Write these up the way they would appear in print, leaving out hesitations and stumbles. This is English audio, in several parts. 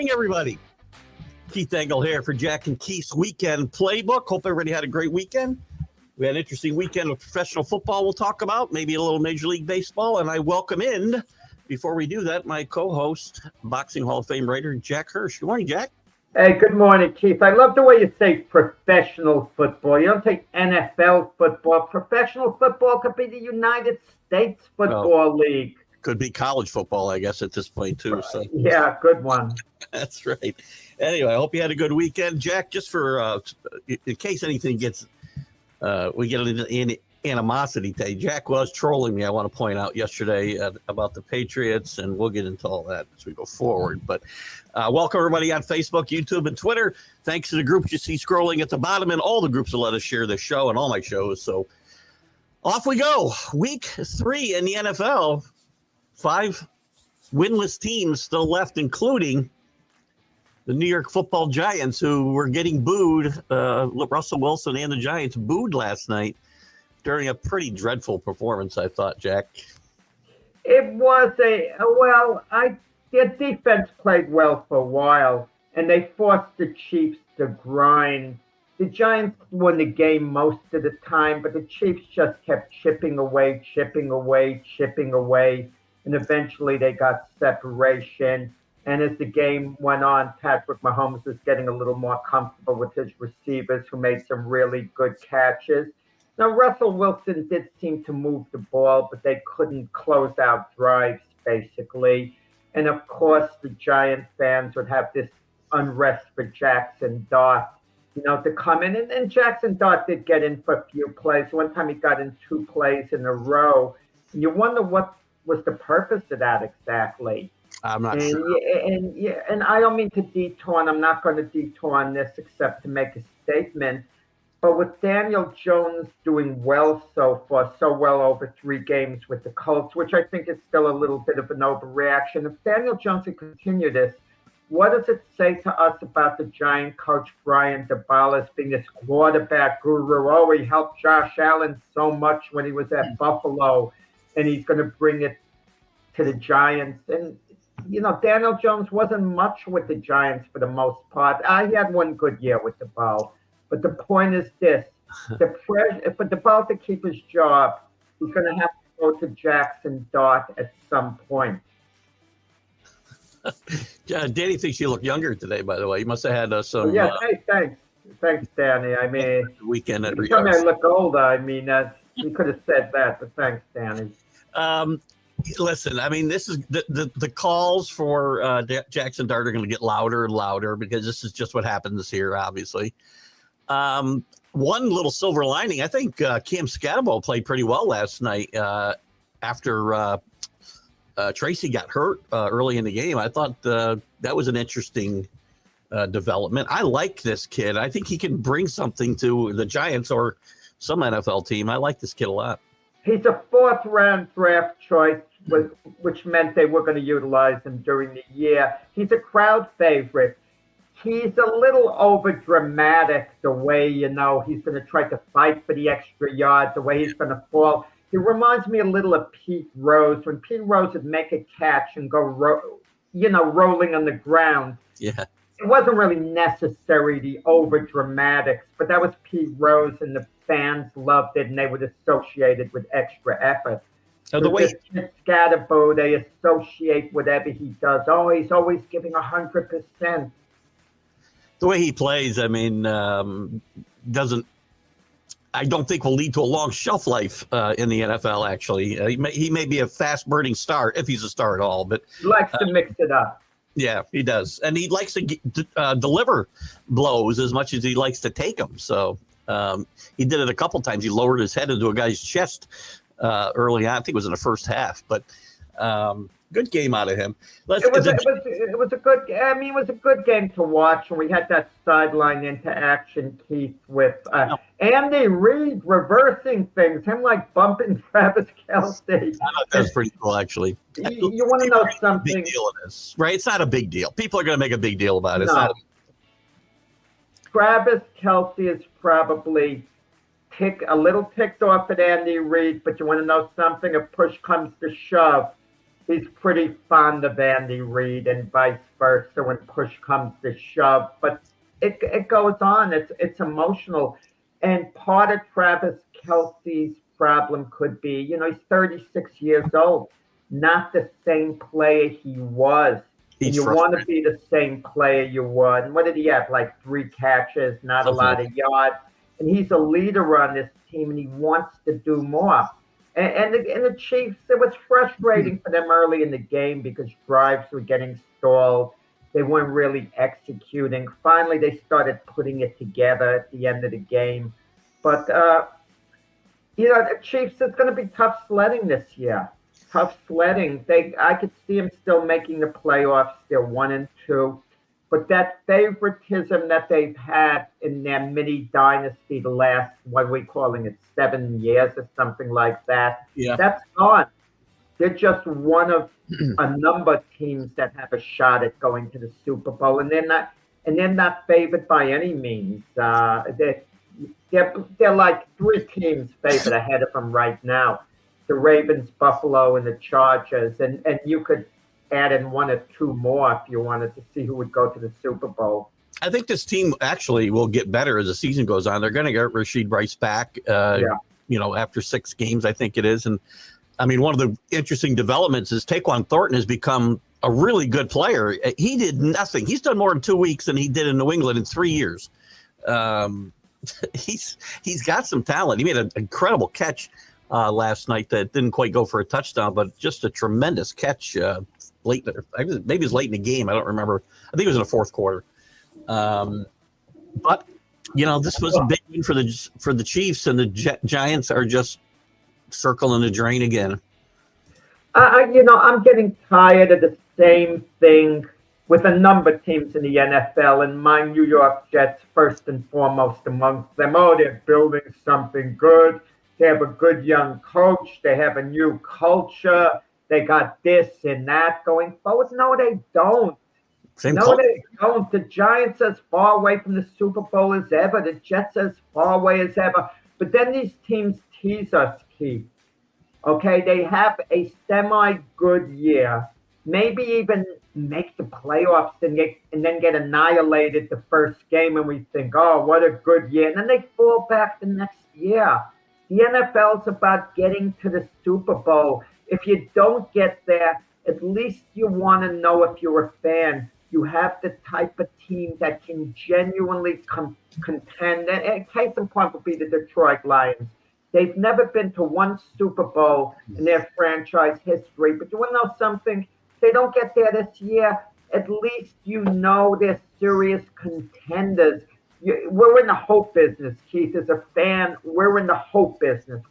morning, everybody. Keith Engle here for Jack and Keith's Weekend Playbook. Hope everybody had a great weekend. We had an interesting weekend of professional football we'll talk about, maybe a little Major League Baseball. And I welcome in, before we do that, my co-host, Boxing Hall of Fame writer, Jack Hirsch. Good morning, Jack. Hey, good morning, Keith. I love the way you say professional football. You don't say NFL football. Professional football could be the United States Football League. Could be college football, I guess, at this point, too. So. Yeah, good one. That's right. Anyway, I hope you had a good weekend. Jack, just for, in case anything gets, we get an animosity today. Jack was trolling me, I want to point out, yesterday about the Patriots, and we'll get into all that as we go forward. But welcome, everybody, on Facebook, YouTube, and Twitter. Thanks to the groups you see scrolling at the bottom, and all the groups that let us share this show and all my shows. So off we go. Week 3 in the NFL. 5 winless teams still left, including the New York Football Giants, who were getting booed. Russell Wilson and the Giants booed last night during a pretty dreadful performance, I thought, Jack. It was their defense played well for a while, and they forced the Chiefs to grind. The Giants won the game most of the time, but the Chiefs just kept chipping away. And eventually they got separation. And as the game went on, Patrick Mahomes was getting a little more comfortable with his receivers, who made some really good catches. Now, Russell Wilson did seem to move the ball, but they couldn't close out drives, basically. And, of course, the Giant fans would have this unrest for Jackson Dart, to come in. And Jackson Dart did get in for a few plays. One time he got in 2 plays in a row. And you wonder what was the purpose of that exactly. I'm not sure. And I don't mean to detour, and I'm not going to detour on this except to make a statement. But with Daniel Jones doing well so far, so well over 3 games with the Colts, which I think is still a little bit of an overreaction. If Daniel Jones can continue this, what does it say to us about the Giant coach Brian Daboll as being this quarterback guru? Oh, he helped Josh Allen so much when he was at Buffalo, and he's going to bring it to the Giants. And, Daniel Jones wasn't much with the Giants for the most part. He had one good year with Daboll. But the point is this. For Daboll to keep his job, he's going to have to go to Jackson Dart at some point. Danny thinks you look younger today, by the way. You must have had some... Yeah, thanks. Thanks, Danny. I mean... Weekend at you tell me I look older. I mean, you could have said that, but thanks, Danny. Listen, I mean, this is the calls for Jackson Dart are going to get louder and louder, because this is just what happened this year, obviously. One little silver lining, I think Cam Scatterbo played pretty well last night after Tracy got hurt early in the game. I thought that was an interesting development. I like this kid. I think he can bring something to the Giants or some NFL team. I like this kid a lot. He's a 4th-round draft choice, which meant they were going to utilize him during the year. He's a crowd favorite. He's a little over dramatic, the way, he's going to try to fight for the extra yard, the way he's going to fall. He reminds me a little of Pete Rose, when Pete Rose would make a catch and go, rolling on the ground. Yeah. It wasn't really necessary, the over dramatics, but that was Pete Rose, and the fans loved it, and they would associate it with extra effort. So the way Scatterbo, they associate whatever he does. Oh, he's always giving 100%. The way he plays, I mean, I don't think will lead to a long shelf life in the NFL, actually. He may be a fast-burning star, if he's a star at all. But he likes to mix it up. Yeah, he does. And he likes to deliver blows as much as he likes to take them. So he did it a couple times. He lowered his head into a guy's chest early on. I think it was in the first half. But good game out of him. It was a good game to watch, and we had that sideline into action, Keith, with Andy Reid reversing things, him like bumping Travis Kelce. I thought that was pretty cool, actually. You want to know something? Big deal of this, right? It's not a big deal. People are going to make a big deal about it. No. It's not Travis Kelce is probably a little ticked off at Andy Reid, but you want to know something? If push comes to shove, he's pretty fond of Andy Reid and vice versa when push comes to shove. But it goes on. It's emotional. And part of Travis Kelsey's problem could be, he's 36 years old, not the same player he was. And you want to be the same player you were. And what did he have? Like 3 catches, not a lot of yards. And he's a leader on this team, and he wants to do more. And the Chiefs, it was frustrating for them early in the game because drives were getting stalled. They weren't really executing. Finally, they started putting it together at the end of the game. But, the Chiefs, it's going to be tough sledding this year. Tough sledding. I could see them still making the playoffs. They're 1-2. But that favoritism that they've had in their mini dynasty the last, what are we calling it, 7 years or something like that, that's gone. They're just one of a number of teams that have a shot at going to the Super Bowl, and they're not favored by any means. They're like 3 teams favored ahead of them right now: the Ravens, Buffalo, and the Chargers, and you could add in 1 or 2 more if you wanted to see who would go to the Super Bowl. I think this team actually will get better as the season goes on. They're going to get Rashid Rice back, after 6 games, I think it is. And I mean, one of the interesting developments is Taquan Thornton has become a really good player. He did nothing. He's done more in 2 weeks than he did in New England in 3 years. He's got some talent. He made an incredible catch last night that didn't quite go for a touchdown, but just a tremendous catch maybe it was late in the game. I don't remember. I think it was in the fourth quarter. But this was a big win for the Chiefs, and the Giants are just circling the drain again. I'm getting tired of the same thing with a number of teams in the NFL, and my New York Jets first and foremost amongst them. Oh, they're building something good. They have a good young coach. They have a new culture. They got this and that going forward. No, they don't. They don't. The Giants are as far away from the Super Bowl as ever. The Jets are as far away as ever. But then these teams tease us, Keith. Okay, they have a semi-good year, maybe even make the playoffs and then get annihilated the first game, and we think, oh, what a good year. And then they fall back the next year. The NFL is about getting to the Super Bowl. If you don't get there, at least you want to know, if you're a fan, you have the type of team that can genuinely contend. And case in point would be the Detroit Lions. They've never been to one Super Bowl in their franchise history. But you want to know something? If they don't get there this year, at least they're serious contenders. We're in the hope business, Keith. As a fan, we're in the hope business.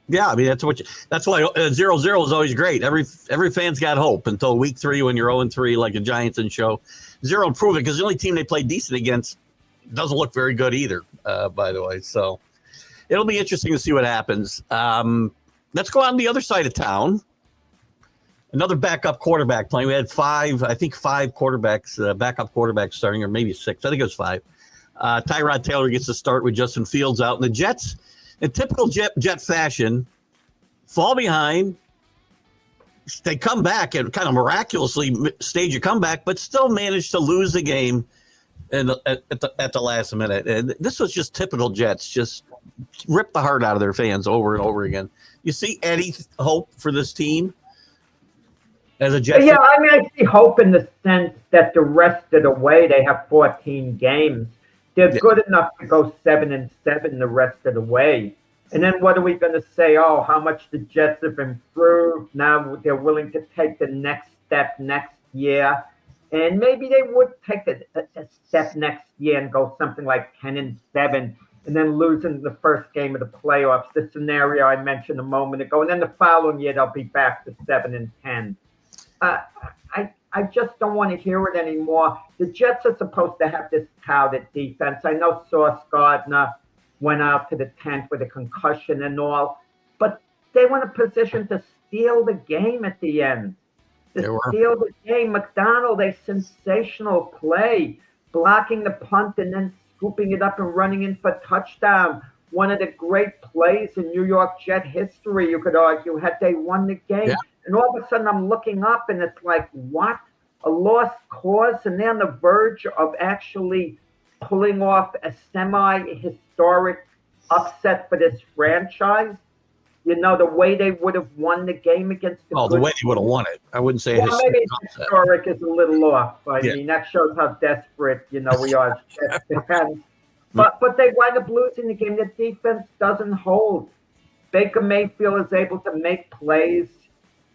Yeah, I mean that's why 0-0 is always great. Every fan's got hope until week 3 when you're 0-3 like the Giants and show 0 and prove it, because the only team they played decent against doesn't look very good either. By the way, so it'll be interesting to see what happens. Let's go on the other side of town. Another backup quarterback playing. We had 5 quarterbacks, backup quarterbacks starting, or maybe 6. I think it was 5. Tyrod Taylor gets to start with Justin Fields out, and the Jets, in typical Jet fashion, fall behind. They come back and kind of miraculously stage a comeback, but still manage to lose the game at the last minute. And this was just typical Jets, just rip the heart out of their fans over and over again. You see any hope for this team as a Jet? Yeah, I mean, I see hope in the sense that the rest of the way they have 14 games. They're good enough to go 7-7 the rest of the way. And then what are we going to say? Oh, how much the Jets have improved. Now they're willing to take the next step next year. And maybe they would take a step next year and go something like 10-7 and then losing the first game of the playoffs, the scenario I mentioned a moment ago. And then the following year, they'll be back to 7-10. I just don't want to hear it anymore. The Jets are supposed to have this touted defense. I know Sauce Gardner went out to the tent with a concussion and all, but they were in a position to steal the game at the end. Steal the game. McDonald, a sensational play, blocking the punt and then scooping it up and running in for a touchdown. one of the great plays in New York Jet history, you could argue, had they won the game. Yeah. And all of a sudden I'm looking up and it's like, what? A lost cause? And they're on the verge of actually pulling off a semi-historic upset for this franchise. You know, the way they would have won the game against the the way they would have won it. I wouldn't say well, maybe historic is a little off. I mean, that shows how desperate, we are as Jets fans. But they wind up losing the game. The defense doesn't hold. Baker Mayfield is able to make plays,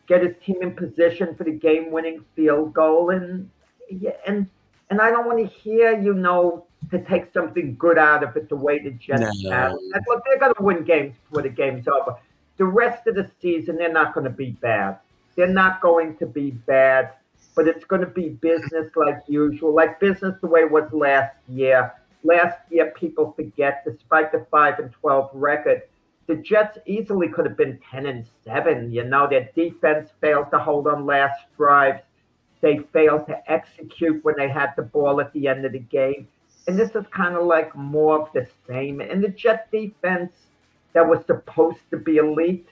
get his team in position for the game-winning field goal, and I don't want to hear, to take something good out of it the way the Jets have. Look, they're going to win games before the game's over. The rest of the season, they're not going to be bad. They're not going to be bad, but it's going to be business like usual, like business the way it was last year. Last year, people forget, despite the 5-12 record, the Jets easily could have been 10-7. Their defense failed to hold on last drives. They failed to execute when they had the ball at the end of the game. And this is kind of like more of the same. And the Jet defense that was supposed to be elite,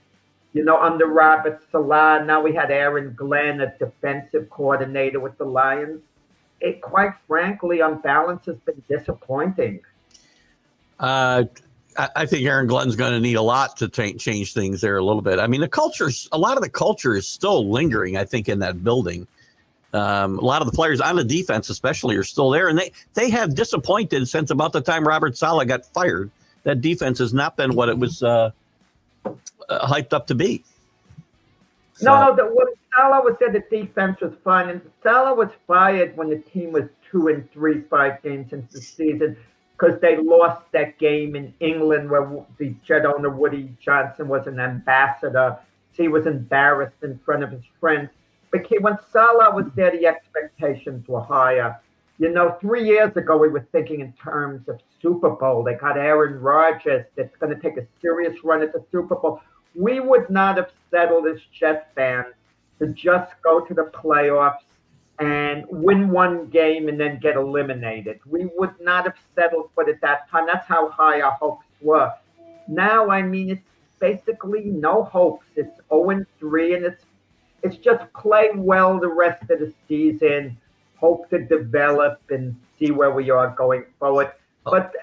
under Robert Saleh. Now we had Aaron Glenn, a defensive coordinator with the Lions. It, quite frankly, on balance, has been disappointing. I think Aaron Glenn's going to need a lot to change things there a little bit. I mean, a lot of the culture is still lingering, I think, in that building. A lot of the players on the defense, especially, are still there, and they have disappointed since about the time Robert Saleh got fired. That defense has not been what it was hyped up to be. So. No, when Saleh was there, the defense was fine, and Saleh was fired when the team was 2-3, 5 games into the season, because they lost that game in England where the Jet owner Woody Johnson was an ambassador. So he was embarrassed in front of his friends. But when Saleh was there, the expectations were higher. 3 years ago, we were thinking in terms of Super Bowl. They got Aaron Rodgers that's going to take a serious run at the Super Bowl. We would not have settled as Jet fans to just go to the playoffs and win one game and then get eliminated. We would not have settled for it at that time. That's how high our hopes were. Now, I mean, it's basically no hopes. It's 0-3, and it's just play well the rest of the season, hope to develop and see where we are going forward. But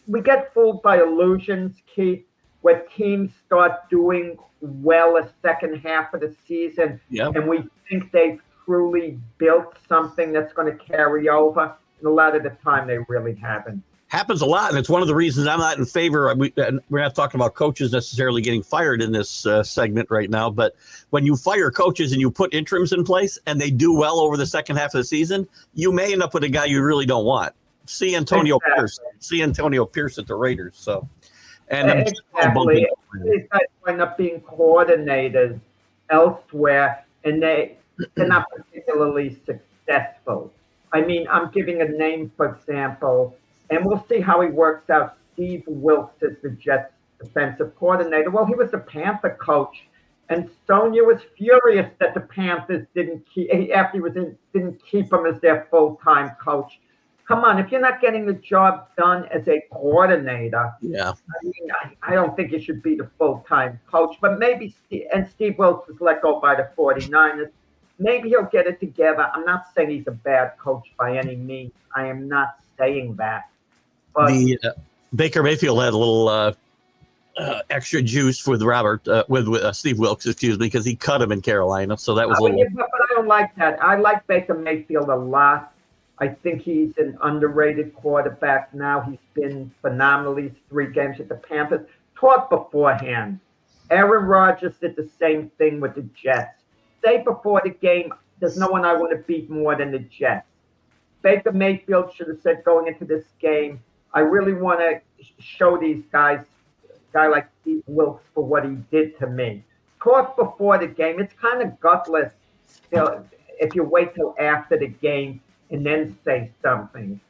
we get fooled by illusions, Keith, where teams start doing well the second half of the season, and we think they've truly built something that's going to carry over. And a lot of the time, they really haven't. Happens a lot, and it's one of the reasons I'm not in favor. We're not talking about coaches necessarily getting fired in this segment right now, but when you fire coaches and you put interims in place and they do well over the second half of the season, you may end up with a guy you really don't want. See Antonio Pierce at the Raiders. So, and exactly. These guys end up being coordinators elsewhere, and they're not particularly successful. I mean, I'm giving a name, for example, and we'll see how he works out. Steve Wilkes is the Jets defensive coordinator. Well, he was a Panther coach, and Sonia was furious that the Panthers didn't keep him as their full-time coach. Come on, if you're not getting the job done as a coordinator, I mean, I don't think you should be the full-time coach. But maybe, and Steve Wilkes was let go by the 49ers. Maybe he'll get it together. I'm not saying he's a bad coach by any means. I am not saying that. But Baker Mayfield had a little extra juice with Steve Wilkes, because he cut him in Carolina. So that was but I don't like that. I like Baker Mayfield a lot. I think he's an underrated quarterback now. He's been phenomenal these 3 games at the Panthers. Talk beforehand. Aaron Rodgers did the same thing with the Jets. Say before the game, there's no one I want to beat more than the Jets. Baker Mayfield should have said going into this game, I really want to show these guys, a guy like Steve Wilkes, for what he did to me. Talk before the game. It's kind of gutless if you wait till after the game and then say something.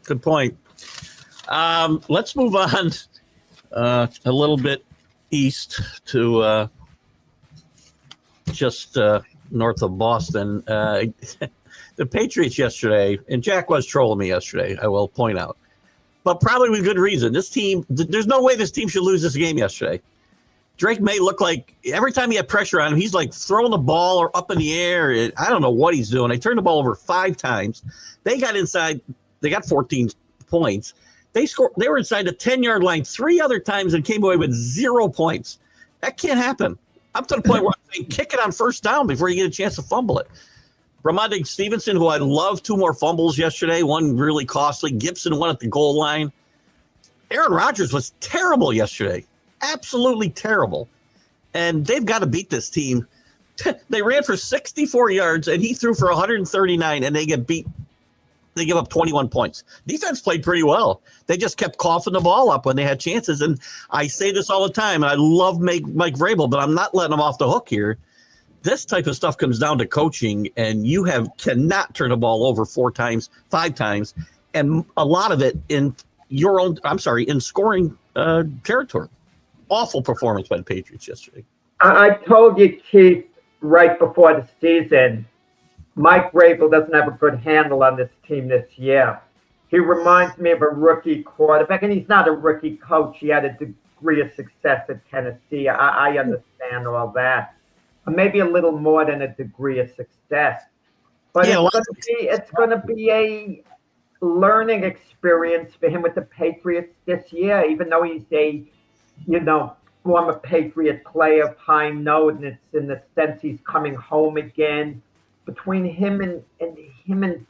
Good point. Let's move on a little bit east to just north of Boston. The Patriots yesterday, and Jack was trolling me yesterday, I will point out. but probably with good reason. This team, there's no way this team should lose this game yesterday. Drake May looked like every time he had pressure on him, he's like throwing the ball or up in the air. I don't know what he's doing. They turned the ball over 5 times. They got inside. They got 14 points. They scored. They were inside the 10-yard line 3 other times and came away with 0 points. That can't happen. Up to the point where I'm saying kick it on first down before you get a chance to fumble it. Ramondre Stevenson, who I love, 2 more fumbles yesterday, one really costly. Gibson won at the goal line. Aaron Rodgers was terrible yesterday. Absolutely terrible. And they've got to beat this team. They ran for 64 yards, and he threw for 139, and they get beat. They give up 21 points. Defense played pretty well. They just kept coughing the ball up when they had chances. And I say this all the time, and I love Mike Vrabel, but I'm not letting him off the hook here. This type of stuff comes down to coaching, and you cannot turn the ball over 5 times, and a lot of it in in scoring territory. Awful performance by the Patriots yesterday. I told you, Keith, right before the season, Mike Vrabel doesn't have a good handle on this team this year. He reminds me of a rookie quarterback, and he's not a rookie coach. He had a degree of success at Tennessee. I understand all that. Maybe a little more than a degree of success. But it's going to be a learning experience for him with the Patriots this year, even though he's a former Patriot player of high note, and it's in the sense he's coming home again. Between him and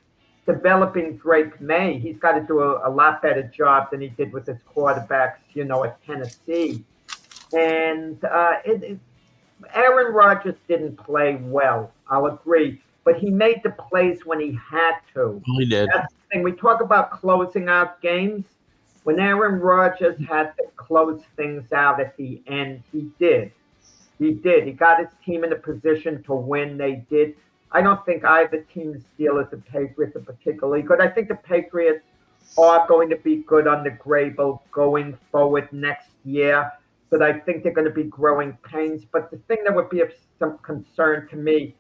developing Drake May, he's got to do a lot better job than he did with his quarterbacks, at Tennessee. And Aaron Rodgers didn't play well, I'll agree, but he made the plays when he had to. He did. That's the thing. We talk about closing out games. When Aaron Rodgers had to close things out at the end, he did. He did. He got his team in a position to win. They did. I don't think either team, the Steelers and Patriots, are particularly good. I think the Patriots are going to be good under Vrabel going forward next year, but I think they're going to be growing pains. But the thing that would be of some concern to me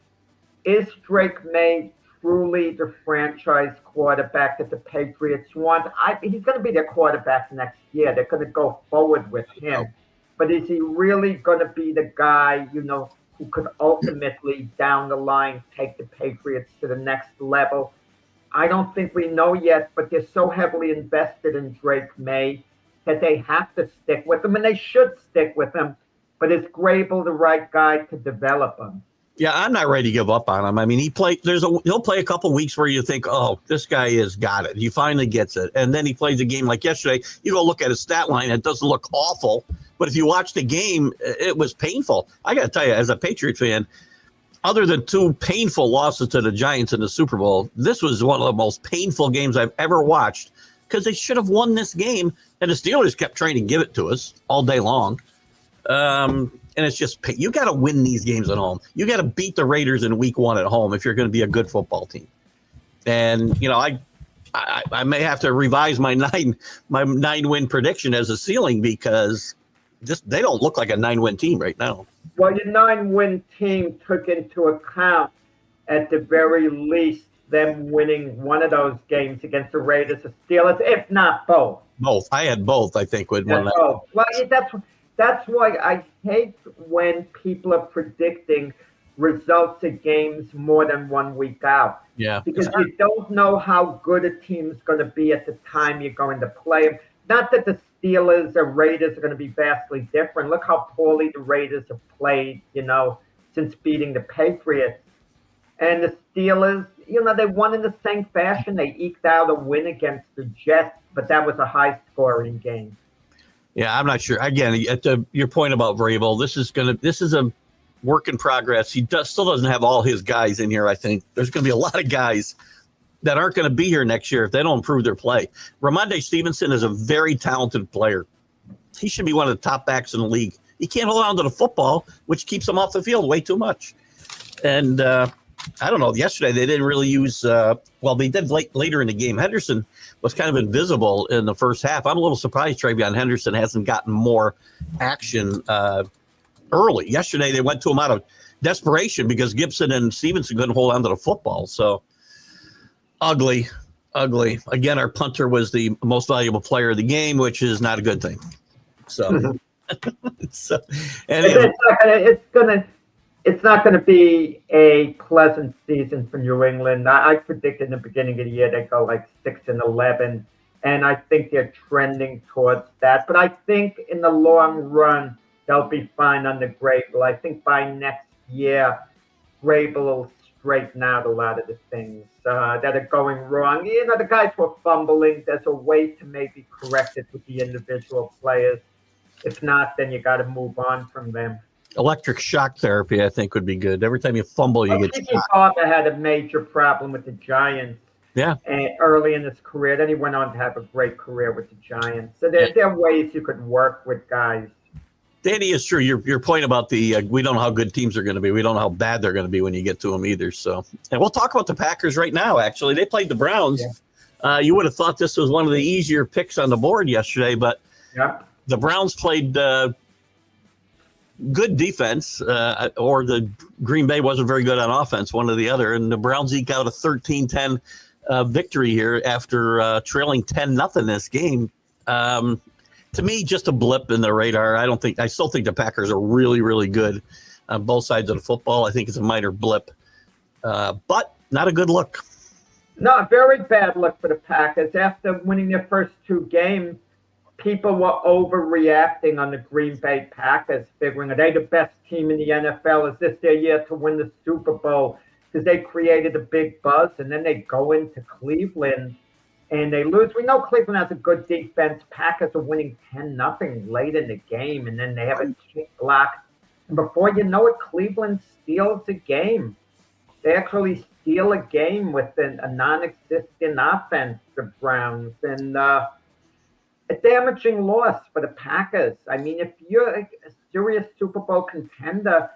is Drake May truly the franchise quarterback that the Patriots want? He's going to be their quarterback next year. They're going to go forward with him. But is he really going to be the guy, who could ultimately down the line take the Patriots to the next level? I don't think we know yet, but they're so heavily invested in Drake May that they have to stick with him, and they should stick with him. But is Vrabel the right guy to develop him? Yeah, I'm not ready to give up on him. I mean, he'll play a couple weeks where you think, oh, this guy has got it. He finally gets it. And then he plays a game like yesterday. You go look at his stat line. It doesn't look awful. But if you watch the game, it was painful. I got to tell you, as a Patriot fan, other than 2 painful losses to the Giants in the Super Bowl, this was one of the most painful games I've ever watched because they should have won this game. And the Steelers kept trying to give it to us all day long. And it's just, you got to win these games at home. You got to beat the Raiders in week 1 at home if you're going to be a good football team. And, I may have to revise my 9-win prediction as a ceiling because they don't look like a 9-win team right now. Well, your 9-win team took into account, at the very least, them winning one of those games against the Raiders or Steelers, if not both. Both. I had both, I think, with one. Both. Well, that's why I hate when people are predicting results of games more than 1 week out. Yeah. Because you don't know how good a team's going to be at the time you're going to play them. Not that the Steelers or Raiders are going to be vastly different. Look how poorly the Raiders have played, since beating the Patriots. And the Steelers, they won in the same fashion. They eked out a win against the Jets, but that was a high-scoring game. Yeah, I'm not sure. Again, your point about Vrabel, this is a work in progress. He still doesn't have all his guys in here, I think. There's going to be a lot of guys that aren't going to be here next year if they don't improve their play. Ramondre Stevenson is a very talented player. He should be one of the top backs in the league. He can't hold on to the football, which keeps him off the field way too much. And I don't know. Yesterday, they didn't really use they did later in the game. Henderson was kind of invisible in the first half. I'm a little surprised TreVeyon Henderson hasn't gotten more action early. Yesterday, they went to him out of desperation because Gibson and Stevenson couldn't hold on to the football. So ugly. Ugly. Again, our punter was the most valuable player of the game, which is not a good thing. So, so anyway. It's not gonna be a pleasant season for New England. I predicted in the beginning of the year they go like 6-11, and I think they're trending towards that. But I think in the long run they'll be fine under Grable. I think by next year Grable will straighten out a lot of the things that are going wrong. You know, the guys were fumbling. There's a way to maybe correct it with the individual players. If not, then you got to move on from them. Electric shock therapy, I think, would be good. Every time you fumble, you get Kiki Barber had a major problem with the Giants. Yeah. Early in his career, then he went on to have a great career with the Giants. So there are ways you could work with guys. Danny, is true. Your point about the we don't know how good teams are going to be. We don't know how bad they're going to be when you get to them either. So, and we'll talk about the Packers right now. Actually, they played the Browns. Yeah. You would have thought this was one of the easier picks on the board yesterday, but the Browns played good defense, or the Green Bay wasn't very good on offense, one or the other. And the Browns eke out a 13-10 victory here after trailing 10-0 this game. To me, just a blip in the radar. I still think the Packers are really, really good on both sides of the football. I think it's a minor blip, but not a good look. No, a very bad look for the Packers. After winning their first two games, people were overreacting on the Green Bay Packers, figuring, are they the best team in the NFL? Is this their year to win the Super Bowl? Because they created a big buzz, and then they go into Cleveland and they lose. We know Cleveland has a good defense. Packers are winning 10-0 late in the game, and then they have a kick block. And before you know it, Cleveland steals a game. They actually steal a game with a non-existent offense, the Browns. And a damaging loss for the Packers. I mean, if you're a serious Super Bowl contender,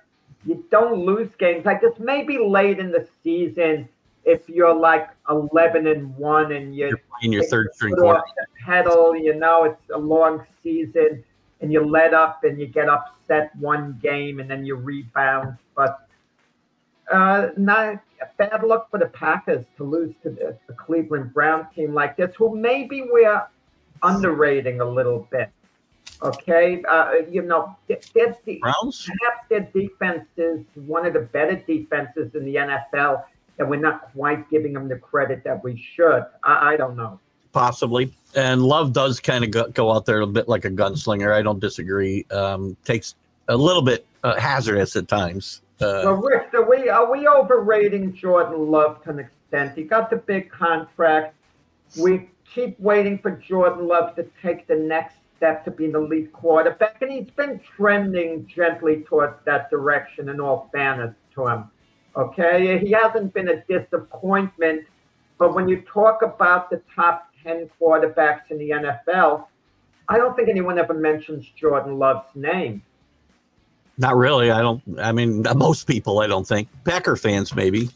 you don't lose games like this. Maybe late in the season, if you're like 11-1 and you're playing your third string quarter, pedal, you know, it's a long season, and you let up and you get upset one game and then you rebound. But not a bad look for the Packers to lose to the Cleveland Brown team like this, who maybe we're underrating a little bit. Okay, you know, Browns? Perhaps their defense is one of the better defenses in the NFL, and we're not quite giving them the credit that we should. I don't know. Possibly. And Love does kind of go out there a bit like a gunslinger. I don't disagree. Takes a little bit hazardous at times. Well, Rick, are we overrating Jordan Love to an extent? He got the big contract. We keep waiting for Jordan Love to take the next step to be an elite quarterback, and he's been trending gently towards that direction, in all fairness to him. Okay, he hasn't been a disappointment, but when you talk about the top 10 quarterbacks in the NFL, I don't think anyone ever mentions Jordan Love's name. Not really. I mean, most people, I don't think. Packer fans, maybe.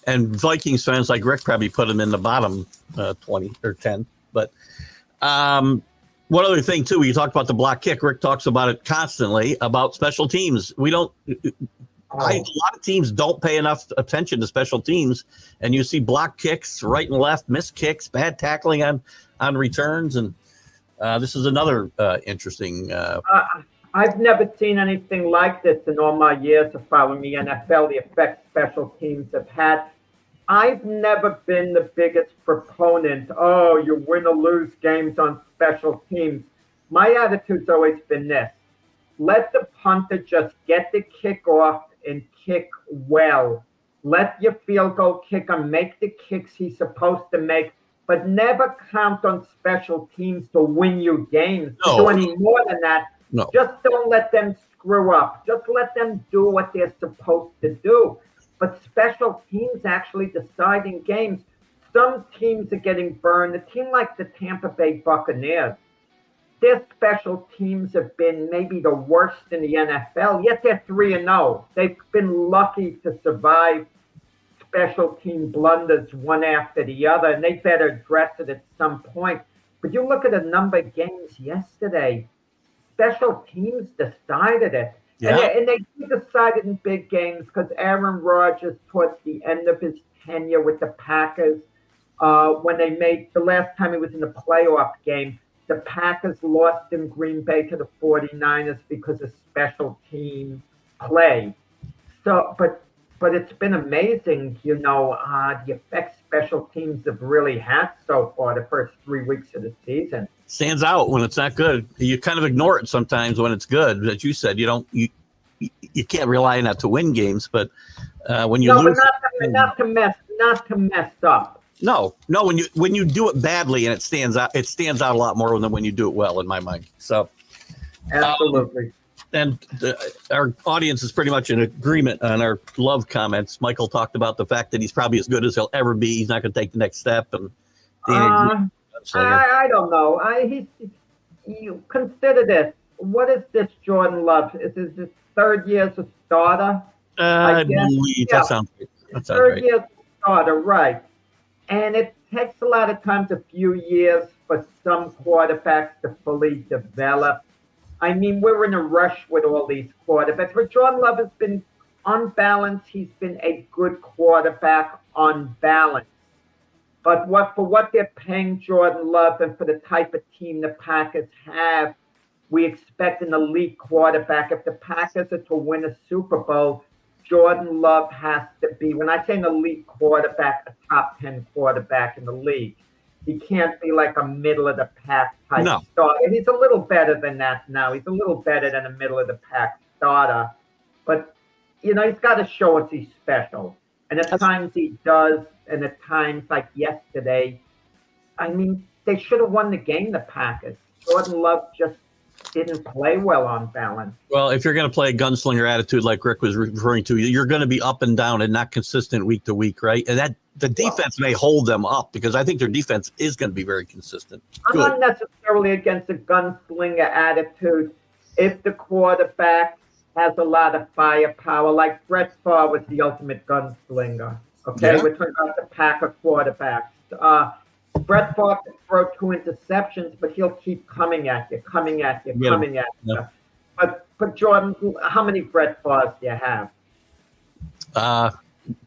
And Vikings fans like Rick probably put him in the bottom 20 or 10. But one other thing, too, you talked about the block kick. Rick talks about it constantly, about special teams. We don't a lot of teams don't pay enough attention to special teams, and you see block kicks right and left, missed kicks, bad tackling on returns, and this is another interesting. I've never seen anything like this in all my years of following the NFL, the effect special teams have had. I've never been the biggest proponent, you win or lose games on special teams. My attitude's always been this. Let the punter just get the kick off and kick well. Let your field goal kicker make the kicks he's supposed to make, but never count on special teams to win you games. No. To do any more than that. No. Just don't let them screw up. Just let them do what they're supposed to do. But special teams actually deciding games. Some teams are getting burned. A team like the Tampa Bay Buccaneers, their special teams have been maybe the worst in the NFL, yet they're 3-0. They've been lucky to survive special team blunders one after the other, and they better address it at some point. But you look at a number of games yesterday, special teams decided it. Yeah. And they decided in big games because Aaron Rodgers, towards the end of his tenure with the Packers, when they made the last time he was in the playoff game, the Packers lost in Green Bay to the 49ers because of special team play. So, but it's been amazing, the effect special teams have really had so far the first 3 weeks of the season. Stands out when it's not good. You kind of ignore it sometimes when it's good. As you said, you can't rely on that to win games, but when you lose, but not to mess up. No, when you do it badly and it stands out a lot more than when you do it well, in my mind. So, absolutely. And our audience is pretty much in agreement on our love comments. Michael talked about the fact that he's probably as good as he'll ever be. He's not going to take the next step. And I don't know. You consider this. What is this Jordan Love? Is this his third year as a starter? I believe that sounds right. Third year as a starter, right. And it takes a lot of times, a few years for some quarterbacks to fully develop. I mean, we're in a rush with all these quarterbacks. But Jordan Love has been on balance. He's been a good quarterback on balance. But for what they're paying Jordan Love and for the type of team the Packers have, we expect an elite quarterback. If the Packers are to win a Super Bowl, Jordan Love has to be, when I say an elite quarterback, a top 10 quarterback in the league. He can't be like a middle-of-the-pack type starter. And he's a little better than that now. He's a little better than a middle-of-the-pack starter. But, he's got to show us he's special. And at times he does, and at times like yesterday, I mean, they should have won the game, the Packers. Jordan Love just didn't play well on balance. Well, if you're going to play a gunslinger attitude like Rick was referring to, you're going to be up and down and not consistent week to week, right? And that the defense may hold them up because I think their defense is going to be very consistent. I'm not necessarily against a gunslinger attitude if the quarterback has a lot of firepower, like Brett Favre was the ultimate gunslinger. Okay, we're talking about the Packer quarterbacks. Brett Favre can throw 2 interceptions, but he'll keep coming at you. Yeah. But Jordan, how many Brett Favres do you have?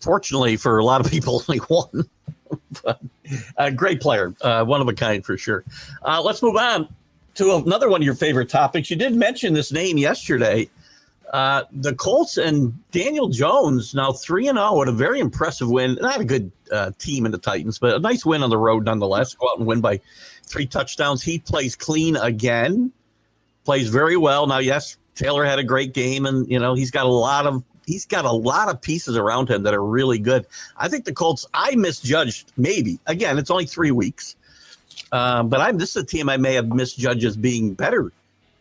Fortunately for a lot of people, only one. But a great player, one of a kind for sure. Let's move on to another one of your favorite topics. You did mention this name yesterday. The Colts and Daniel Jones now 3-0 with a very impressive win. Not a good team in the Titans, but a nice win on the road nonetheless. Go out and win by 3 touchdowns. He plays clean again, plays very well. Now, yes, Taylor had a great game, and he's got a lot of pieces around him that are really good. I think the Colts, I misjudged maybe. Again, it's only 3 weeks, but this is a team I may have misjudged as being better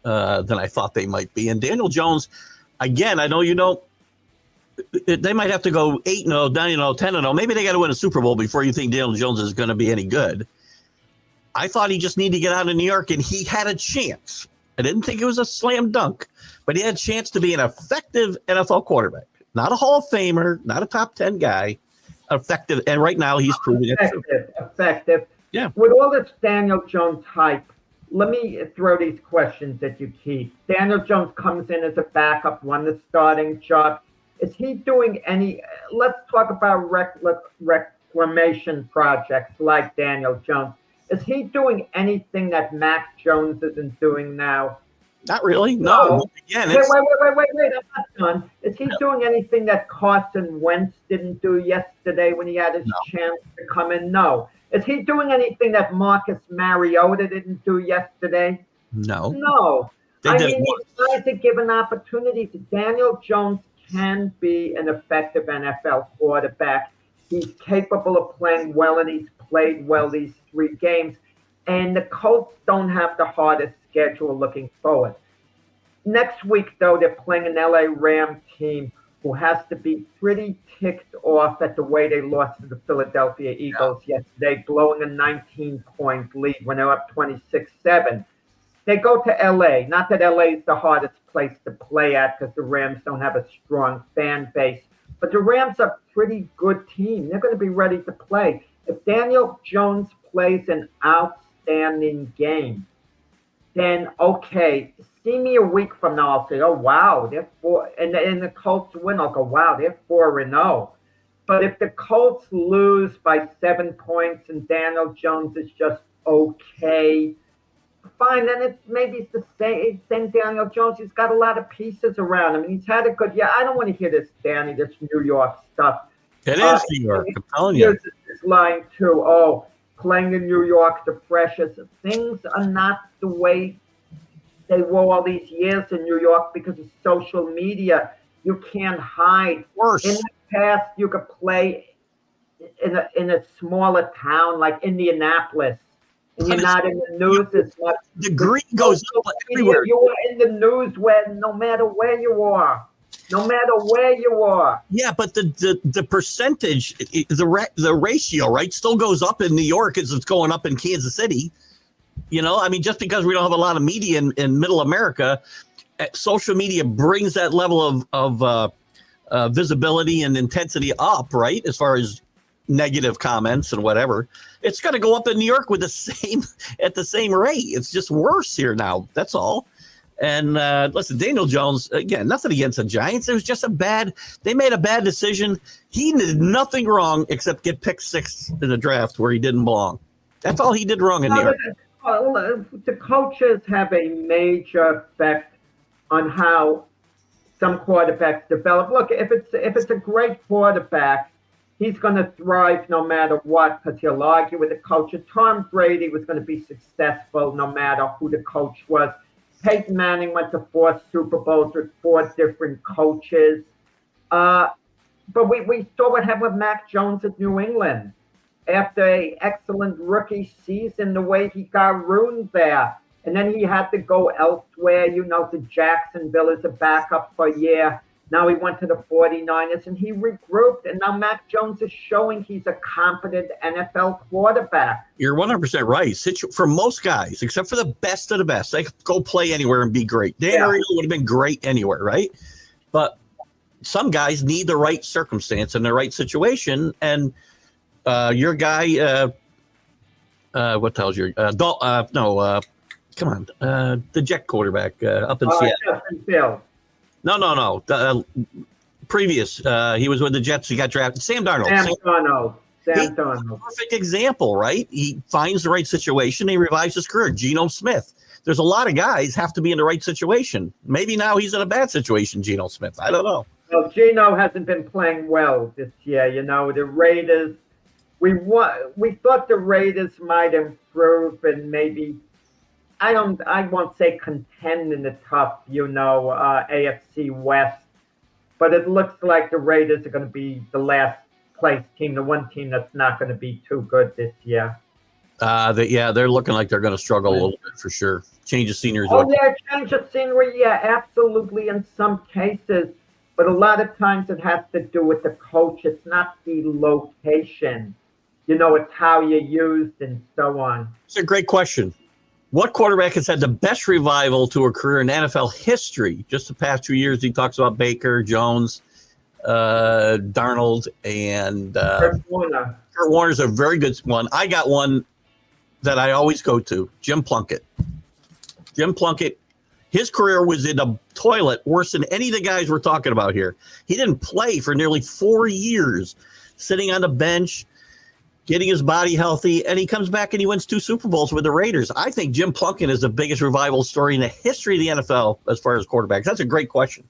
than I thought they might be. And Daniel Jones. Again, I know they might have to go 8-0, 9-0, 10-0. Maybe they got to win a Super Bowl before you think Daniel Jones is going to be any good. I thought he just needed to get out of New York, and he had a chance. I didn't think it was a slam dunk, but he had a chance to be an effective NFL quarterback. Not a Hall of Famer, not a top 10 guy. Effective, and right now he's proving it. Effective. Yeah. With all this Daniel Jones hype, let me throw these questions at you, Keith. Daniel Jones comes in as a backup, won the starting job. Is he doing let's talk about reclamation projects like Daniel Jones. Is he doing anything that Mac Jones isn't doing now? Not really, no. Again, wait, I'm not done. Is he doing anything that Carson Wentz didn't do yesterday when he had his chance to come in? No. Is he doing anything that Marcus Mariota didn't do yesterday? No. These guys are given opportunities. Daniel Jones can be an effective NFL quarterback. He's capable of playing well, and he's played well these 3 games. And the Colts don't have the hardest schedule looking forward. Next week, though, they're playing an LA Ram team who has to be pretty ticked off at the way they lost to the Philadelphia Eagles yesterday, blowing a 19-point lead when they're up 26-7. They go to L.A. Not that L.A. is the hardest place to play at because the Rams don't have a strong fan base, but the Rams are a pretty good team. They're going to be ready to play. If Daniel Jones plays an outstanding game, then okay, see me a week from now. I'll say, oh wow, they're 4, and the Colts win. I'll go, wow, they're 4-0. But if the Colts lose by 7 points and Daniel Jones is just okay, fine. Then maybe it's the same Daniel Jones. He's got a lot of pieces around him, and he's had a good year. I don't want to hear this, Danny, this New York stuff. It is New York. I'm telling you. Here's this line too. Oh, playing in New York, the pressures. Things are not the way they were all these years in New York because of social media. You can't hide. Worse. In the past, you could play in a smaller town like Indianapolis, and you're not in the news as much. The green goes up everywhere. You were in the news no matter where you are. No matter where you are. Yeah, but the percentage, the ratio, right, still goes up in New York as it's going up in Kansas City. You know, I mean, just because we don't have a lot of media in Middle America, social media brings that level of visibility and intensity up, right? As far as negative comments and whatever, it's going to go up in New York with at the same rate. It's just worse here now. That's all. And listen, Daniel Jones, again, nothing against the Giants. It was just they made a bad decision. He did nothing wrong except get picked 6th in the draft where he didn't belong. That's all he did wrong in New York. The coaches have a major effect on how some quarterbacks develop. Look, if it's a great quarterback, he's going to thrive no matter what because he'll argue with the coach. Tom Brady was going to be successful no matter who the coach was. Peyton Manning went to 4 Super Bowls with 4 different coaches. But we saw what happened with Mac Jones at New England. After an excellent rookie season, the way he got ruined there. And then he had to go elsewhere, to Jacksonville as a backup for a year. Now he went to the 49ers and he regrouped. And now Mac Jones is showing he's a competent NFL quarterback. You're 100% right. For most guys, except for the best of the best, they could go play anywhere and be great. Dan Ariel would have been great anywhere, right? But some guys need the right circumstance and the right situation. And your guy, what tells you? Come on. The Jet quarterback up in Seattle. Justin Fields. No. Previous, he was with the Jets. He got drafted. Sam Darnold. Sam Darnold. Perfect example, right? He finds the right situation. He revives his career. Geno Smith. There's a lot of guys have to be in the right situation. Maybe now he's in a bad situation, Geno Smith. I don't know. Well, Geno hasn't been playing well this year. The Raiders. We thought the Raiders might improve and maybe. I won't say contend in the tough, AFC West, but it looks like the Raiders are going to be the last place team, the one team that's not going to be too good this year. They're looking like they're going to struggle a little bit for sure. Change of scenery. Change of scenery, absolutely in some cases, but a lot of times it has to do with the coach. It's not the location. It's how you're used and so on. It's a great question. What quarterback has had the best revival to a career in NFL history? Just the past 2 years, he talks about Baker, Jones, Darnold, and Kurt Warner. Kurt Warner's a very good one. I got one that I always go to, Jim Plunkett. Jim Plunkett, his career was in a toilet worse than any of the guys we're talking about here. He didn't play for nearly 4 years, sitting on the bench, getting his body healthy, and he comes back and he wins 2 Super Bowls with the Raiders. I think Jim Plunkett is the biggest revival story in the history of the NFL as far as quarterbacks. That's a great question.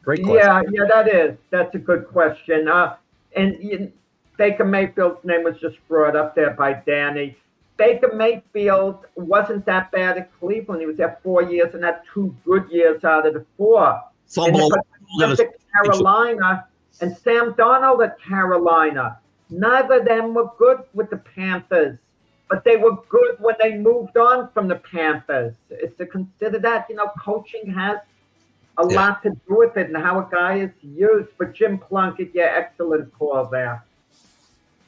Great question. Yeah, that is. That's a good question. Baker Mayfield's name was just brought up there by Danny. Baker Mayfield wasn't that bad at Cleveland. He was there 4 years and had 2 good years out of the 4. Fumble. And then Carolina and Sam Darnold at Carolina. Neither of them were good with the Panthers, but they were good when they moved on from the Panthers. It's to consider that, coaching has a lot to do with it and how a guy is used. But Jim Plunkett, excellent call there.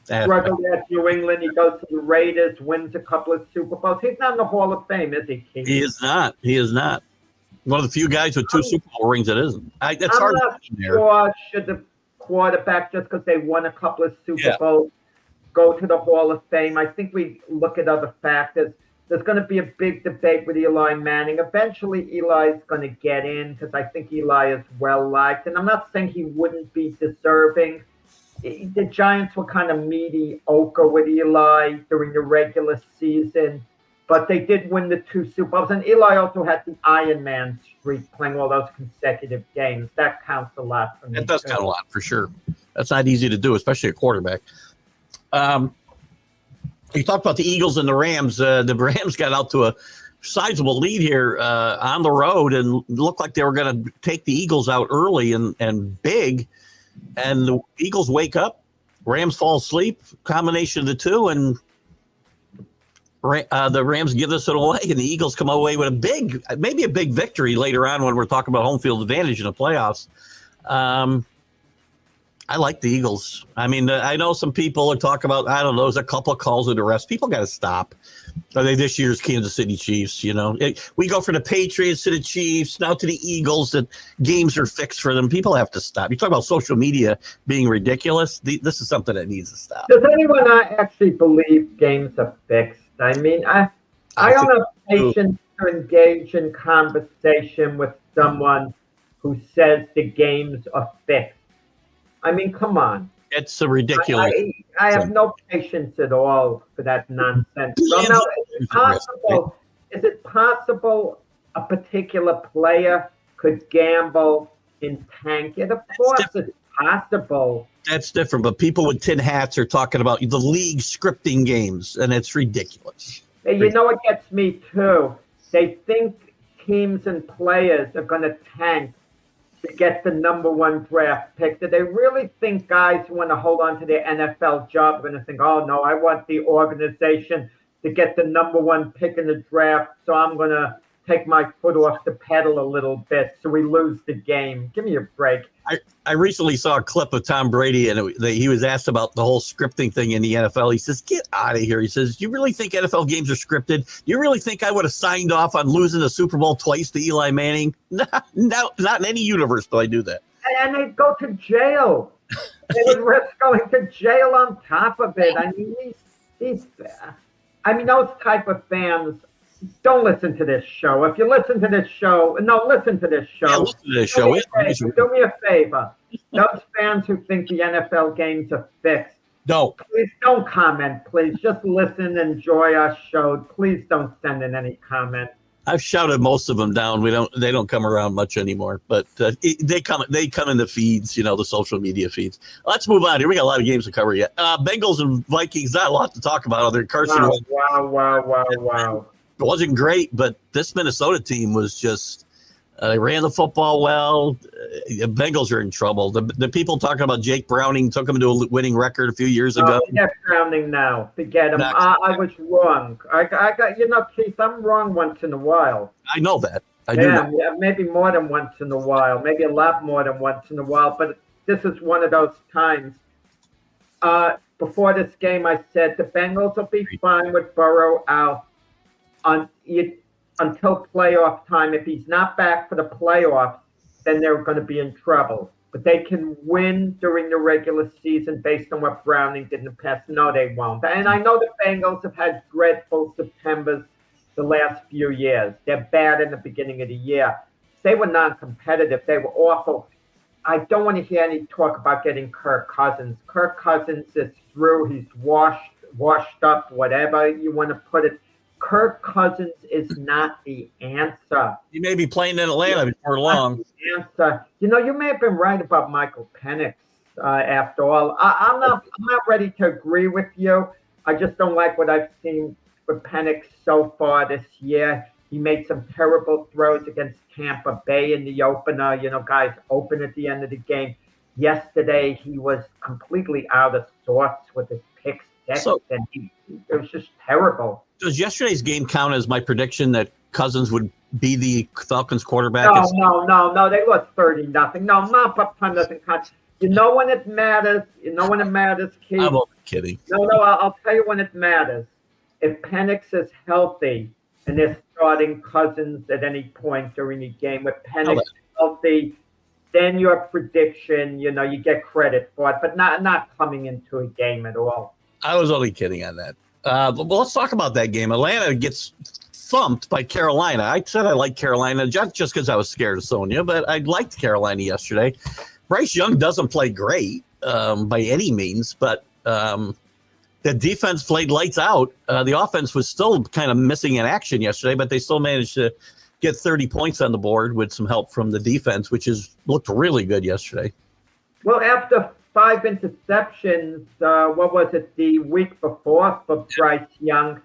Struggled at New England. He goes to the Raiders, wins a couple of Super Bowls. He's not in the Hall of Fame, is he, Keith? He is not. One of the few guys with 2 Super Bowl rings that isn't. I'm not sure should the quarterback, just because they won a couple of Super Bowls, go to the Hall of Fame. I think we look at other factors. There's going to be a big debate with Eli Manning. Eventually, Eli's going to get in because I think Eli is well-liked. And I'm not saying he wouldn't be deserving, the Giants were kind of mediocre with Eli during the regular season, but they did win the 2 Super Bowls. And Eli also had the Iron Man streak, playing all those consecutive games. That counts a lot for me. It does count a lot, for sure. That's not easy to do, especially a quarterback. You talked about the Eagles and the Rams. The Rams got out to a sizable lead here on the road and looked like they were going to take the Eagles out early and big. And the Eagles wake up, Rams fall asleep, combination of the two, and the Rams give us it away, and the Eagles come away with maybe a big victory later on when we're talking about home field advantage in the playoffs. I like the Eagles. I mean, I know some people are talking about, I don't know, there's a couple of calls with the refs. People got to stop. Are they this year's Kansas City Chiefs? You know, we go from the Patriots to the Chiefs, now to the Eagles, that games are fixed for them. People have to stop. You talk about social media being ridiculous. This is something that needs to stop. Does anyone actually believe games are fixed? I mean, I don't have patience to engage in conversation with someone who says the games are fixed. I mean, come on. It's a ridiculous. I have no patience at all for that nonsense. So now, is it possible a particular player could gamble and tank it? Of course it's possible. That's different, but people with tin hats are talking about the league scripting games, and it's ridiculous. Hey, you know what gets me too? They think teams and players are going to tank to get the number 1 draft pick. Do they really think guys who want to hold on to their NFL job are going to think, oh, no, I want the organization to get the number 1 pick in the draft, so I'm going to take my foot off the pedal a little bit so we lose the game. Give me a break. I recently saw a clip of Tom Brady, and he was asked about the whole scripting thing in the NFL. He says, get out of here. He says, do you really think NFL games are scripted? Do you really think I would have signed off on losing the Super Bowl twice to Eli Manning? No, not in any universe do I do that. And they'd go to jail. They would risk going to jail on top of it. I mean, those type of fans, don't listen to this show. If you listen to this show, listen to this show. Yeah, listen to this show. Do me a favor. Those fans who think the NFL games are fixed, please don't comment, please. Just listen, enjoy our show. Please don't send in any comments. I've shouted most of them down. They don't come around much anymore, but they come in the feeds, the social media feeds. Let's move on here. We got a lot of games to cover yet. Bengals and Vikings, not a lot to talk about other than Carson. Wow. It wasn't great, but this Minnesota team was just they ran the football well. The Bengals are in trouble. The people talking about Jake Browning took him to a winning record a few years ago. Forget Browning now. Forget him. I was wrong. I got, Keith, I'm wrong once in a while. I know that. I do know. Yeah, maybe more than once in a while. Maybe a lot more than once in a while. But this is one of those times. Before this game, I said the Bengals will be fine with Burrow out until playoff time. If he's not back for the playoffs, then they're going to be in trouble. But they can win during the regular season based on what Browning did in the past. No, they won't. And I know the Bengals have had dreadful Septembers the last few years. They're bad in the beginning of the year. They were non-competitive. They were awful. I don't want to hear any talk about getting Kirk Cousins. Kirk Cousins is through. He's washed up, whatever you want to put it. Kirk Cousins is not the answer. He may be playing in Atlanta before long. Answer. You may have been right about Michael Penix. After all, I'm not ready to agree with you. I just don't like what I've seen with Penix so far this year. He made some terrible throws against Tampa Bay in the opener. Guys open at the end of the game. Yesterday, he was completely out of sorts with his pick six, and it was just terrible. Does yesterday's game count as my prediction that Cousins would be the Falcons quarterback? No. They lost 30-0. No, mop-up time doesn't count. When it matters. When it matters, Keith. I'm only kidding. No, I'll tell you when it matters. If Penix is healthy and they're starting Cousins at any point during the game, with Penix healthy, then your prediction, you get credit for it, but not coming into a game at all. I was only kidding on that. Well, let's talk about that game. Atlanta gets thumped by Carolina. I said I liked Carolina just because I was scared of Sonya, but I liked Carolina yesterday. Bryce Young doesn't play great. by any means, but the defense played lights out. The offense was still kind of missing in action yesterday, but they still managed to get 30 points on the board with some help from the defense, which looked really good yesterday. Well, after 5 interceptions, what was it, the week before for Bryce Young,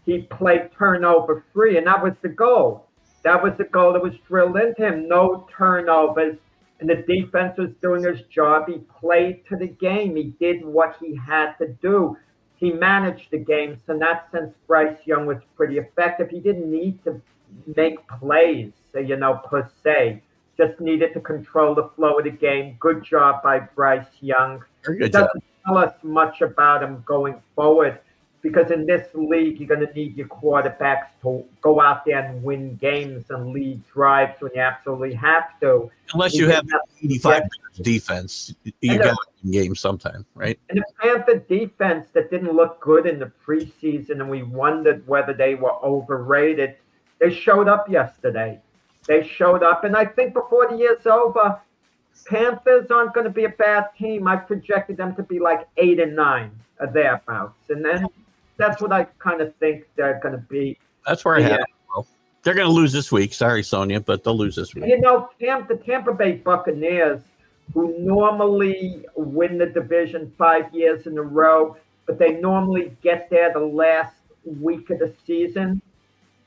he played turnover free, and that was the goal. That was the goal that was drilled into him. No turnovers, and the defense was doing his job. He played to the game. He did what he had to do. He managed the game. So in that sense, Bryce Young was pretty effective. He didn't need to make plays, per se. Just needed to control the flow of the game. Good job by Bryce Young. Very good It doesn't tell us much about him going forward, because in this league, you're going to need your quarterbacks to go out there and win games and lead drives when you absolutely have to. Unless you have 85 defense, you got to win games sometime, right? And the Panther defense that didn't look good in the preseason, and we wondered whether they were overrated, they showed up yesterday. They showed up, and I think before the year's over, Panthers aren't going to be a bad team. I projected them to be like 8-9 or thereabouts, and then that's what I kind of think they're going to be. That's where I have it. Well, they're going to lose this week. Sorry, Sonia, but they'll lose this week. The Tampa Bay Buccaneers, who normally win the division 5 years in a row, but they normally get there the last week of the season.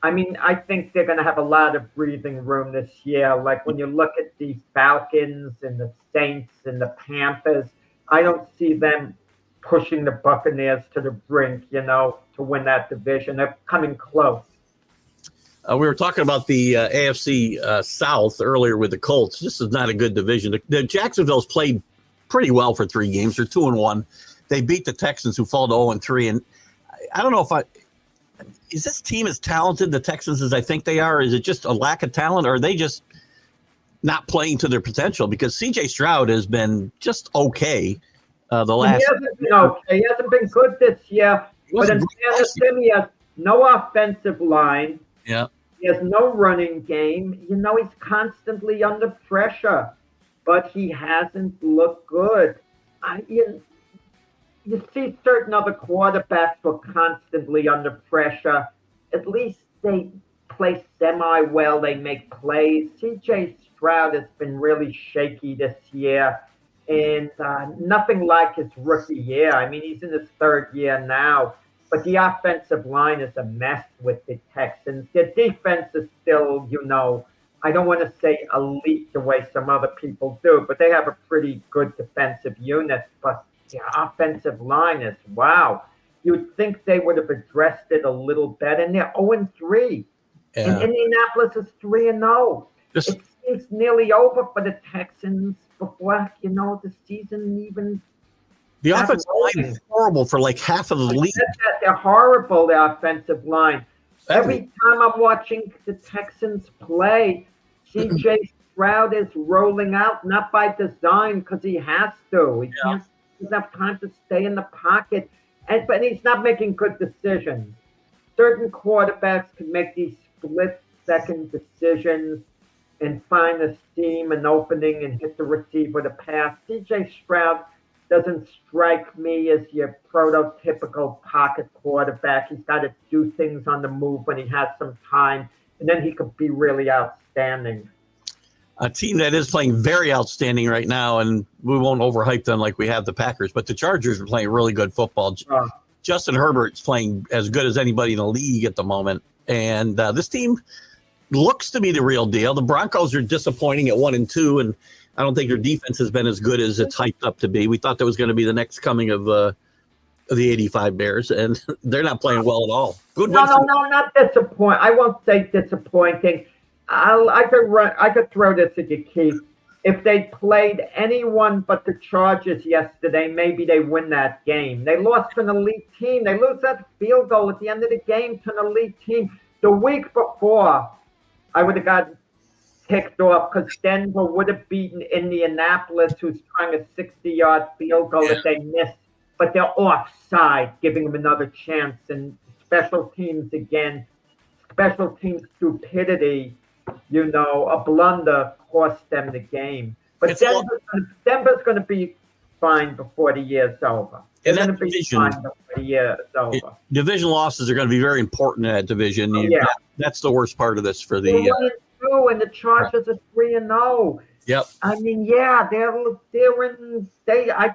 I mean, I think they're going to have a lot of breathing room this year. Like when you look at the Falcons and the Saints and the Panthers, I don't see them pushing the Buccaneers to the brink, to win that division. They're coming close. We were talking about the AFC South earlier with the Colts. This is not a good division. The Jacksonville's played pretty well for 3 games. They're 2-1. They beat the Texans, who fall to 0-3. And I don't know if is this team as talented, the Texans, as I think they are? Is it just a lack of talent, or are they just not playing to their potential? Because C.J. Stroud has been just okay the last. He hasn't been okay. He hasn't been good this year. But in fairness, he has no offensive line. Yeah. He has no running game. He's constantly under pressure, but he hasn't looked good. You see certain other quarterbacks were constantly under pressure. At least they play semi-well. They make plays. C.J. Stroud has been really shaky this year, and nothing like his rookie year. I mean, he's in his 3rd year now, but the offensive line is a mess with the Texans. Their defense is still, I don't want to say elite the way some other people do, but they have a pretty good defensive unit. But the offensive line is, wow. You'd think they would have addressed it a little better, and they're 0-3. Yeah. And Indianapolis is 3-0. It seems nearly over for the Texans before, the season even. The offensive line is horrible for like half of the league. They're horrible, the offensive line. Every time I'm watching the Texans play, C.J. Stroud is rolling out, not by design, because he has to. He doesn't have time to stay in the pocket, but he's not making good decisions. Certain quarterbacks can make these split-second decisions and find a seam, an opening, and hit the receiver to pass. C.J. Stroud doesn't strike me as your prototypical pocket quarterback. He's got to do things on the move when he has some time, and then he could be really outstanding. A team that is playing very outstanding right now, and we won't overhype them like we have the Packers, but the Chargers are playing really good football. Justin Herbert's playing as good as anybody in the league at the moment, and this team looks to be the real deal. The Broncos are disappointing at 1-2, and I don't think their defense has been as good as it's hyped up to be. We thought that was going to be the next coming of the 85 Bears, and they're not playing well at all. No, not disappointing. I won't say disappointing. I could throw this at you, Keith. If they played anyone but the Chargers yesterday, maybe they win that game. They lost to an elite team. They lose that field goal at the end of the game to an elite team. The week before, I would have gotten ticked off because Denver would have beaten Indianapolis, who's trying a 60-yard field goal that they missed. But they're offside, giving them another chance. And special teams stupidity, a blunder cost them the game. But Denver's going to be fine before the year's over. They're going to be fine before the year's over. Division losses are going to be very important in that division. That's the worst part of this for the. 1-2, and the Chargers are 3-0. Yep. I mean, I'd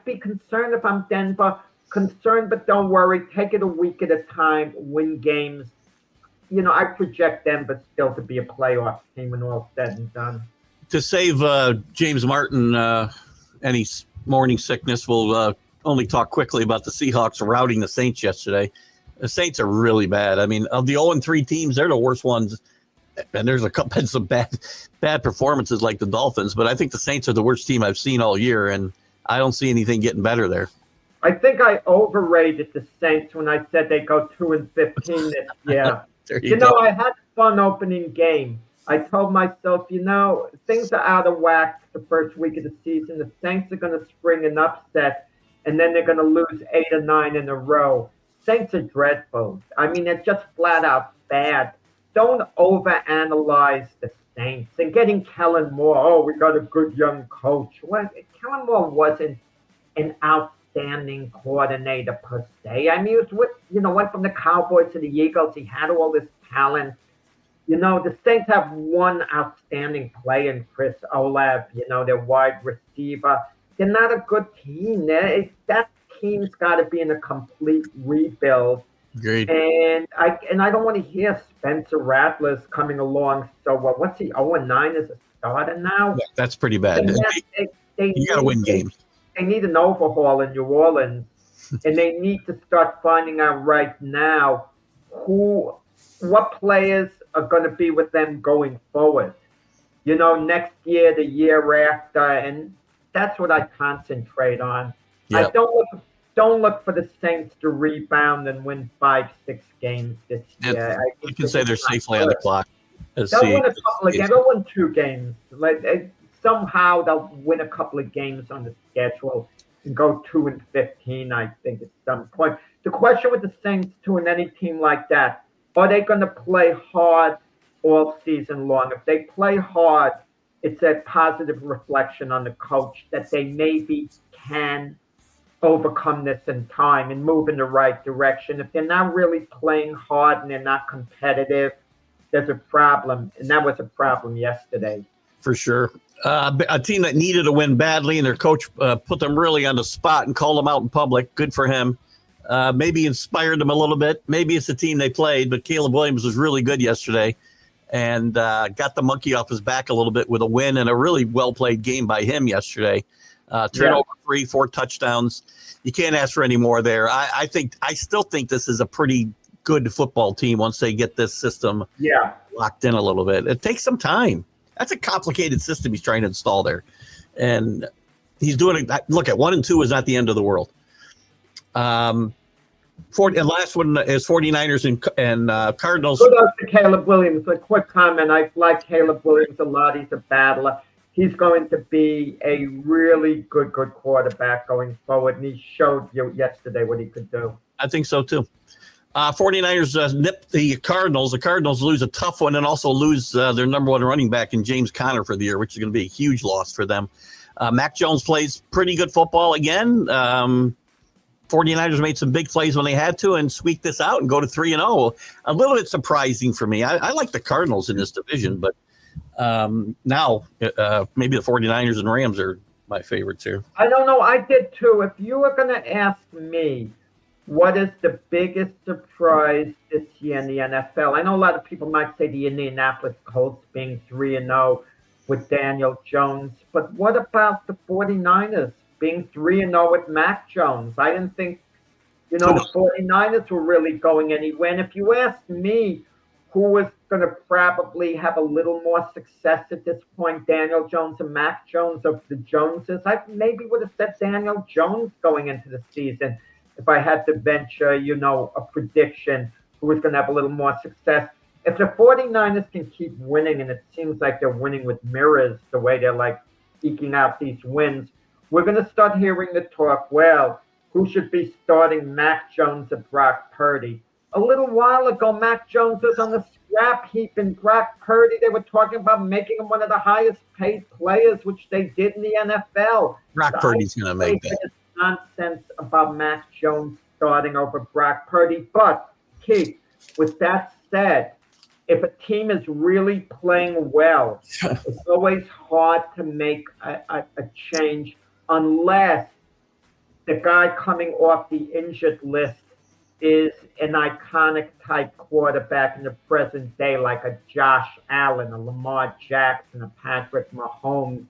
be concerned if I'm Denver. Concerned, but don't worry. Take it a week at a time. Win games. I project Denver still to be a playoff team when all said and done. To save James Martin any morning sickness, we'll only talk quickly about the Seahawks routing the Saints yesterday. The Saints are really bad. I mean, of the 0-3 teams, they're the worst ones. And there's a couple of some bad performances like the Dolphins, but I think the Saints are the worst team I've seen all year, and I don't see anything getting better there. I think I overrated the Saints when I said they go 2-15 this year. you go. I had a fun opening game. I told myself, things are out of whack the first week of the season. The Saints are going to spring an upset, and then they're going to lose 8 or 9 in a row. Saints are dreadful. I mean, they're just flat out bad. Don't overanalyze the Saints. And getting Kellen Moore, we got a good young coach. Well, Kellen Moore wasn't an outstanding coordinator per se. I mean, he was went from the Cowboys to the Eagles. He had all this talent. The Saints have one outstanding player in Chris Olave, their wide receiver. They're not a good team. That team's got to be in a complete rebuild. Agreed. And I don't want to hear Spencer Rattler's coming along. So what's he 0-9 as a starter now? Yeah, that's pretty bad. You got to win games. They need an overhaul in New Orleans, and they need to start finding out right now what players are going to be with them going forward. Next year, the year after, and that's what I concentrate on. Yep. I don't look for the Saints to rebound and win 5-6 games this year. You can say they're safely on the clock. They'll win a couple of games. They'll win 2 games. Somehow they'll win a couple of games on the schedule and go 2-15, I think, at some point. The question with the Saints, too, and any team like that, are they going to play hard all season long? If they play hard, it's a positive reflection on the coach that they maybe can overcome this in time and move in the right direction. If they're not really playing hard and they're not competitive, there's a problem. And that was a problem yesterday. For sure. A team that needed to win badly, and their coach put them really on the spot and called them out in public. Good for him. Maybe inspired them a little bit. Maybe it's the team they played, but Caleb Williams was really good yesterday and got the monkey off his back a little bit with a win and a really well-played game by him yesterday. Turnover free, 4 touchdowns. You can't ask for any more there. I still think this is a pretty good football team once they get this system locked in a little bit. It takes some time. That's a complicated system he's trying to install there. And he's doing it. Look, at 1-2 is not the end of the world. And last one is 49ers and Cardinals. Kudos to Caleb Williams. A quick comment. I like Caleb Williams a lot. He's a battler. He's going to be a really good quarterback going forward. And he showed you yesterday what he could do. I think so, too. 49ers nipped the Cardinals. The Cardinals lose a tough one and also lose their number 1 running back in James Conner for the year, which is going to be a huge loss for them. Mac Jones plays pretty good football again. 49ers made some big plays when they had to and squeaked this out and go to 3-0. A little bit surprising for me. I like the Cardinals in this division, but now maybe the 49ers and Rams are my favorites here. I don't know. I did too. If you were going to ask me what is the biggest surprise this year in the NFL, I know a lot of people might say the Indianapolis Colts being 3-0 with Daniel Jones, but what about the 49ers being 3-0 with Mac Jones? I didn't think, the 49ers were really going anywhere. And if you ask me who was going to probably have a little more success at this point, Daniel Jones and Mac Jones of the Joneses, I maybe would have said Daniel Jones going into the season if I had to venture, a prediction who was going to have a little more success. If the 49ers can keep winning, and it seems like they're winning with mirrors the way they're eking out these wins, we're going to start hearing the talk, well, who should be starting Mac Jones and Brock Purdy? A little while ago, Mac Jones was on the scrap heap, and Brock Purdy, they were talking about making him one of the highest paid players, which they did in the NFL. Brock Purdy's going to make that. nonsense about Mac Jones starting over Brock Purdy. But, Keith, with that said, if a team is really playing well, it's always hard to make a change unless the guy coming off the injured list is an iconic type quarterback in the present day, like a Josh Allen, a Lamar Jackson, a Patrick Mahomes,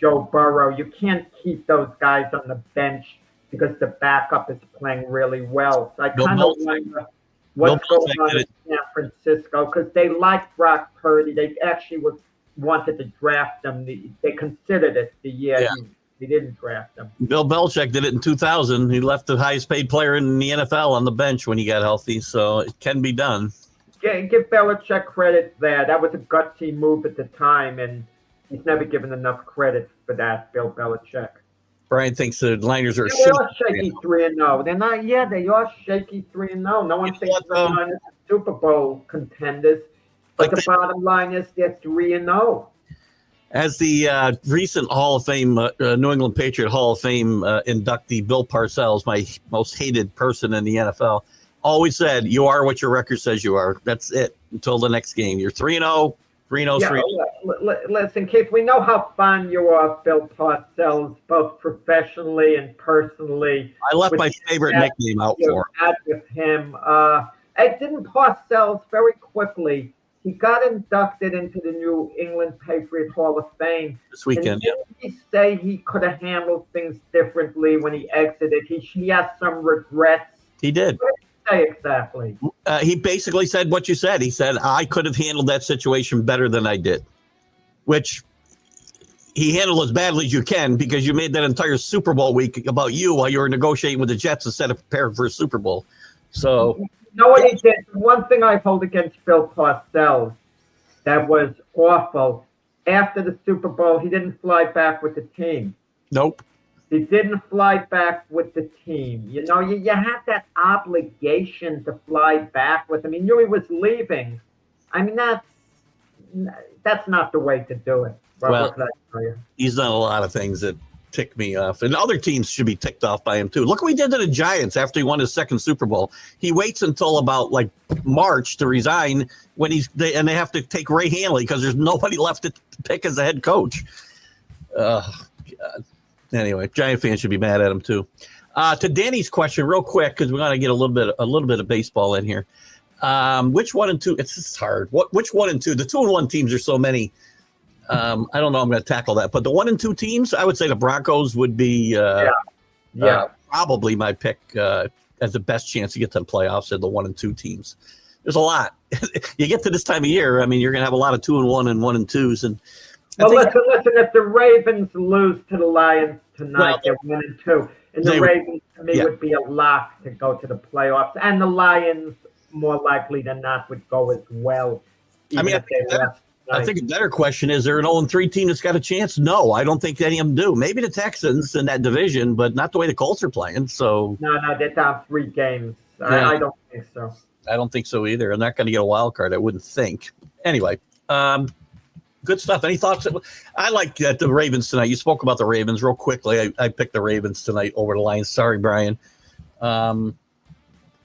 Joe Burrow. You can't keep those guys on the bench because the backup is playing really well. So I kind of wonder what's going on in San Francisco because they like Brock Purdy. They actually wanted to draft him. They considered it the year he didn't draft him. Bill Belichick did it in 2000. He left the highest paid player in the NFL on the bench when he got healthy, so it can be done. Give Belichick credit there. That was a gutsy move at the time, and he's never given enough credit for that, Bill Belichick. Brian thinks the Niners are shaky 3-0. They're not. Yeah, they are shaky 3-0. No one thinks the Niners are Super Bowl contenders, but the bottom line is they're 3-0. As the recent Hall of Fame, New England Patriot Hall of Fame inductee, Bill Parcells, my most hated person in the NFL, always said, "You are what your record says you are. That's it until the next game. You're 3-0, 3-0, 3-0." Listen, Keith, we know how fond you are of Bill Parcells, both professionally and personally. I left my favorite nickname out for him. With him. Didn't Parcells very quickly. He got inducted into the New England Patriot Hall of Fame this weekend. Didn't he say he could have handled things differently when he exited? He has some regrets. He did. What did he say exactly? He basically said what you said. He said, "I could have handled that situation better than I did," which he handled as badly as you can because you made that entire Super Bowl week about you while you were negotiating with the Jets instead of preparing for a Super Bowl. So. You know what he did? One thing I hold against Bill Parcells that was awful. After the Super Bowl, he didn't fly back with the team. Nope. He didn't fly back with the team. You know, you had that obligation to fly back with him. He knew he was leaving. I mean, that's not the way to do it. Well, he's done a lot of things that tick me off, and other teams should be ticked off by him too. Look what he did to the Giants after he won his second Super Bowl. He waits until about like March to resign when they have to take Ray Handley because there's nobody left to pick as the head coach. God. Anyway, Giant fans should be mad at him too. To Danny's question, real quick, because we're gonna get a little bit of baseball in here. Which 1 and 2? It's just hard. Which 1 and 2? The 2 and 1 teams are so many. I don't know. I'm going to tackle that, but the 1 and 2 teams, I would say the Broncos would be probably my pick as the best chance to get to the playoffs of the 1 and 2 teams. There's a lot. You get to this time of year, I mean, you're going to have a lot of 2 and 1 and 1 and 2s. And listen. If the Ravens lose to the Lions tonight, they're 1 and 2, and the Ravens to me would be a lock to go to the playoffs, and the Lions more likely than not would go as well. I mean, I think a better question is there an 0-3 team that's got a chance? No, I don't think any of them do. Maybe the Texans in that division, but not the way the Colts are playing. So no, they're down 3 games. I don't think so. I don't think so either. I'm not going to get a wild card, I wouldn't think. Anyway, good stuff. Any thoughts? I like the Ravens tonight. You spoke about the Ravens real quickly. I picked the Ravens tonight over the Lions. Sorry, Brian.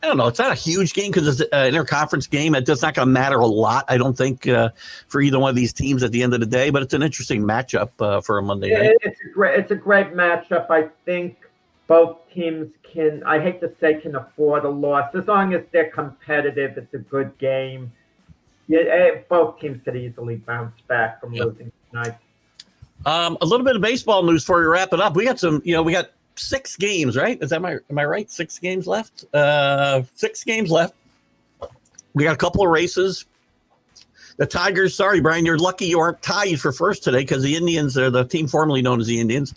I don't know. It's not a huge game because it's an interconference game. It's not going to matter a lot, I don't think, for either one of these teams at the end of the day. But it's an interesting matchup for a Monday night. It's a great matchup. I think both teams can, I hate to say, can afford a loss. As long as they're competitive, it's a good game. Both teams could easily bounce back from losing tonight. A little bit of baseball news before we wrap it up. We got we got 6 games, right? Am I right? 6 games left? 6 games left. We got a couple of races. The Tigers, sorry, Brian, you're lucky you aren't tied for first today because the Indians, are the team formerly known as the Indians,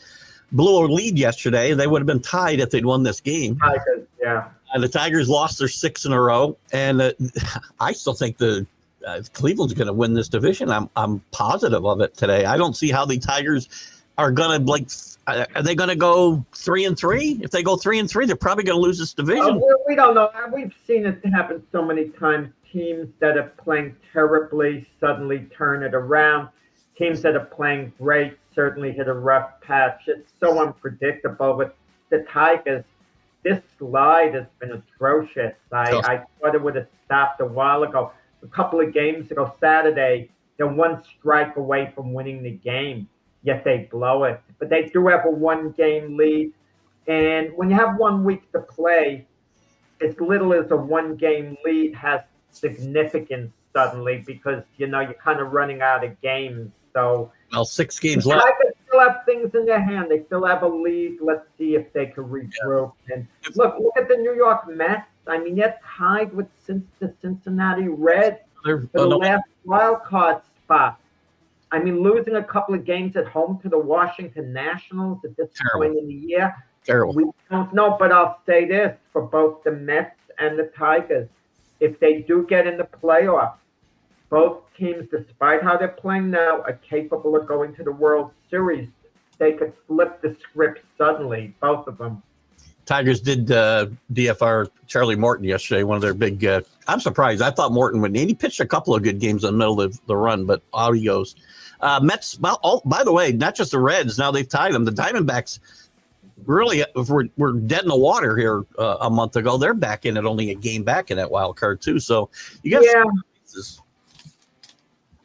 blew a lead yesterday. They would have been tied if they'd won this game. Tigers, yeah. And the Tigers lost their 6 in a row. And I still think Cleveland's going to win this division. I'm positive of it today. I don't see how the Tigers are going to are they going to go 3-3? If they go 3-3, they're probably going to lose this division. We don't know. We've seen it happen so many times. Teams that are playing terribly suddenly turn it around. Teams that are playing great certainly hit a rough patch. It's so unpredictable. But the Tigers, this slide has been atrocious. I thought it would have stopped a while ago. A couple of games ago, Saturday, they're one strike away from winning the game, yet they blow it. But they do have a one-game lead. And when you have 1 week to play, as little as a one-game lead has significance suddenly because, you're kind of running out of games. So, 6 games left. Tigers still have things in their hand. They still have a lead. Let's see if they can regroup. Yeah. And look at the New York Mets. I mean, they're tied with the Cincinnati Reds for the last wild card spot. I mean, losing a couple of games at home to the Washington Nationals at this point in the year. Terrible. We don't know, but I'll say this for both the Mets and the Tigers. If they do get in the playoffs, both teams, despite how they're playing now, are capable of going to the World Series. They could flip the script suddenly, both of them. Tigers did DFR Charlie Morton yesterday, one of their big I'm surprised. I thought Morton would. And he pitched a couple of good games in the middle of the run, but out he goes. Mets, by the way, not just the Reds. Now they've tied them. The Diamondbacks, really, we're dead in the water here a month ago. They're back in it, only a game back in that wild card, too. So you got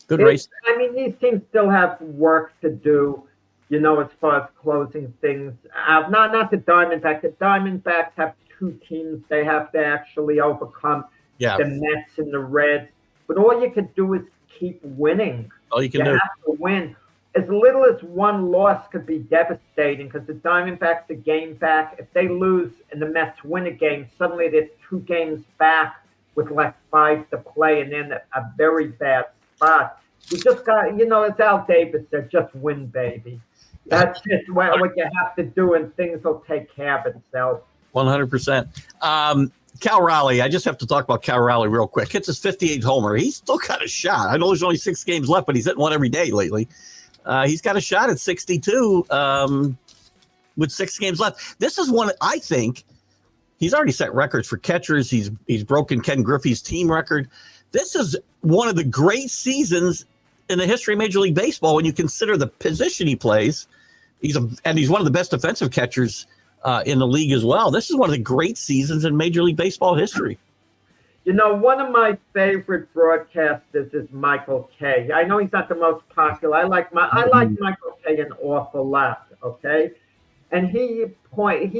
good race. I mean, these teams still have work to do, as far as closing things out. Not the Diamondbacks. The Diamondbacks have 2 teams they have to actually overcome, the Mets and the Reds. But all you can do is keep winning. All you can do. You have to win. As little as one loss could be devastating because the Diamondbacks are game back. If they lose and the Mets win a game, suddenly they're 2 games back with like 5 to play and then a very bad spot. You just got, as Al Davis said, just win, baby. That's just what you have to do, and things will take care of itself. 100%. Cal Raleigh, I just have to talk about Cal Raleigh real quick. Hits his 58th homer. He's still got a shot. I know there's only 6 games left, but he's hitting one every day lately. He's got a shot at 62 with 6 games left. This is one, I think, he's already set records for catchers. He's broken Ken Griffey's team record. This is one of the great seasons in the history of Major League Baseball when you consider the position he plays. He's one of the best defensive catchers in the league as well. This is one of the great seasons in Major League Baseball history. One of my favorite broadcasters is Michael Kay. I know he's not the most popular. I like Michael Kay an awful lot, okay? And he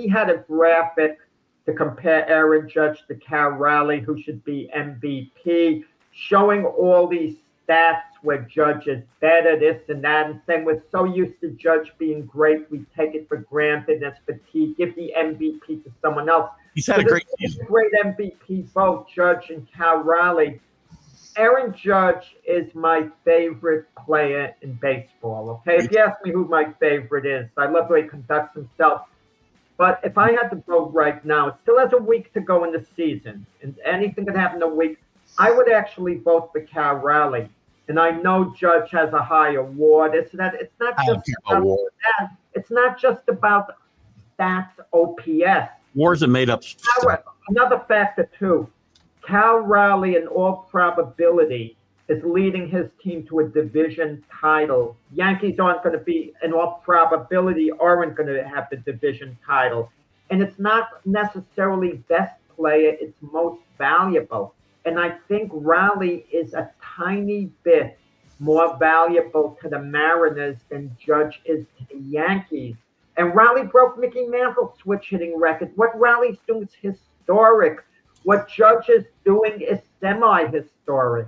had a graphic to compare Aaron Judge to Cal Raleigh, who should be MVP, showing all these stats where Judge is better, this and that, and saying we're so used to Judge being great, we take it for granted, that's fatigue, give the MVP to someone else. He's had a great season. Great MVP, both Judge and Cal Raleigh. Aaron Judge is my favorite player in baseball, okay? If you ask me who my favorite is, I love the way he conducts himself. But if I had to vote right now, it still has a week to go in the season, and anything can happen in a week. I would actually vote for Cal Raleigh. And I know Judge has a high award. It's not just about stats, OPS. Wars are made up. Another factor, too. Cal Raleigh, in all probability, is leading his team to a division title. Yankees aren't going to be, in all probability, aren't going to have the division title. And it's not necessarily best player, it's most valuable. And I think Raleigh is a tiny bit more valuable to the Mariners than Judge is to the Yankees. And Raleigh broke Mickey Mantle's switch hitting record. What Raleigh's doing is historic. What Judge is doing is semi-historic.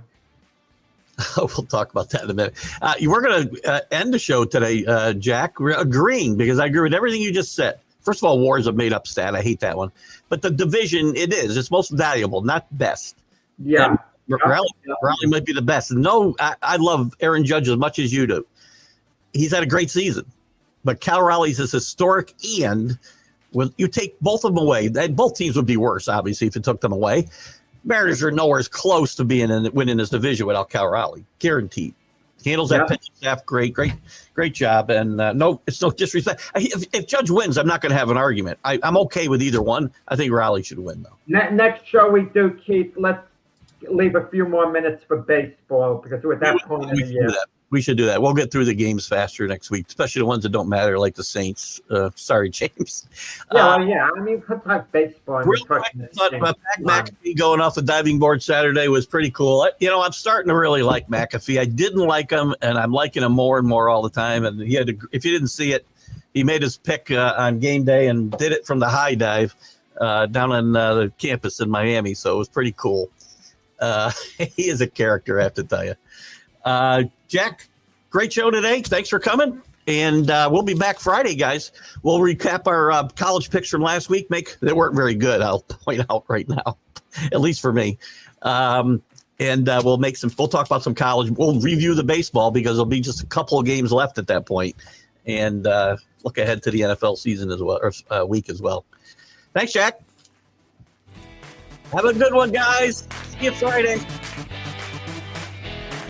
We'll talk about that in a minute. We're going to end the show today, Jack, agreeing, because I agree with everything you just said. First of all, war is a made-up stat. I hate that one. But the division, it is. It's most valuable, not best. Yeah. Raleigh might be the best. No, I love Aaron Judge as much as you do. He's had a great season. But Cal Raleigh's is historic, and when you take both of them away, both teams would be worse, obviously, if you took them away. Mariners are nowhere as close to winning this division without Cal Raleigh. Guaranteed. Handles that pitching staff great job. And no, it's no disrespect. If Judge wins, I'm not going to have an argument. I'm okay with either one. I think Raleigh should win, though. Next show we do, Keith, let's leave a few more minutes for baseball because we're at that point in the year. We should do that. We'll get through the games faster next week, especially the ones that don't matter, like the Saints. Sorry, James. Yeah, I mean, put like baseball. And Real quick, I thought Pat McAfee going off the diving board Saturday was pretty cool. I'm starting to really like McAfee. I didn't like him, and I'm liking him more and more all the time. And if you didn't see it, he made his pick on game day and did it from the high dive down on the campus in Miami. So it was pretty cool. He is a character, I have to tell you. Jack, great show today. Thanks for coming. And we'll be back Friday, guys. We'll recap our college picks from last week. They weren't very good, I'll point out right now, at least for me. And we'll talk about some college. We'll review the baseball because there'll be just a couple of games left at that point. And look ahead to the NFL season as well, or week as well. Thanks, Jack. Have a good one, guys. See you Friday.